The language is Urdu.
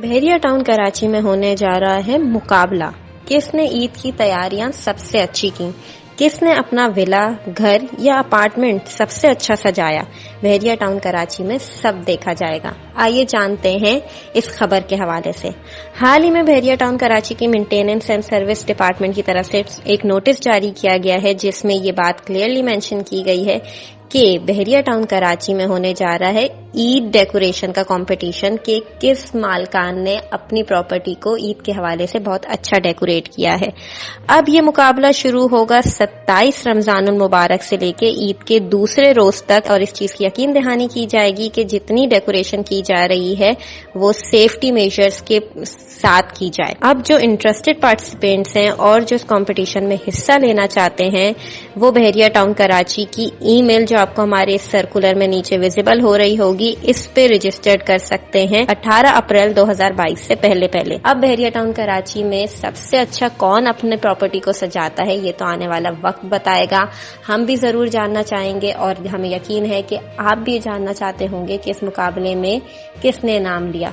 بحریہ ٹاؤن کراچی میں ہونے جا رہا ہے مقابلہ۔ کس نے عید کی تیاریاں سب سے اچھی کی؟ کس نے اپنا ولا، گھر یا اپارٹمنٹ سب سے اچھا سجایا؟ بحریہ ٹاؤن کراچی میں سب دیکھا جائے گا۔ آئیے جانتے ہیں اس خبر کے حوالے سے۔ حال ہی میں بحریہ ٹاؤن کراچی کی مینٹیننس اینڈ سروس ڈپارٹمنٹ کی طرف سے ایک نوٹس جاری کیا گیا ہے، جس میں یہ بات کلیئرلی مینشن کی گئی ہے کہ بحریہ ٹاؤن کراچی میں ہونے جا رہا ہے عید ڈیکوریشن کا کمپٹیشن کہ کس مالکان نے اپنی پراپرٹی کو عید کے حوالے سے بہت اچھا ڈیکوریٹ کیا ہے۔ اب یہ مقابلہ شروع ہوگا 27 رمضان المبارک سے لے کے عید کے دوسرے روز تک، اور اس چیز کی یقین دہانی کی جائے گی کہ جتنی ڈیکوریشن کی جا رہی ہے وہ سیفٹی میجرز کے ساتھ کی جائے۔ اب جو انٹرسٹڈ پارٹیسپینٹس ہیں اور جو اس کمپٹیشن میں حصہ لینا چاہتے ہیں وہ بحریہ ٹاؤن کراچی کی ای میل جو آپ کو ہمارے اس سرکولر میں نیچے ویزیبل ہو رہی ہوگی، اس پہ رجسٹرڈ کر سکتے ہیں 18 اپریل 2022 سے پہلے۔ اب بحریہ ٹاؤن کراچی میں سب سے اچھا کون اپنے پراپرٹی کو سجاتا ہے یہ تو آنے والا وقت بتائے گا۔ ہم بھی ضرور جاننا چاہیں گے اور ہمیں یقین ہے کہ آپ بھی جاننا چاہتے ہوں گے کہ اس مقابلے میں کس نے انعام لیا۔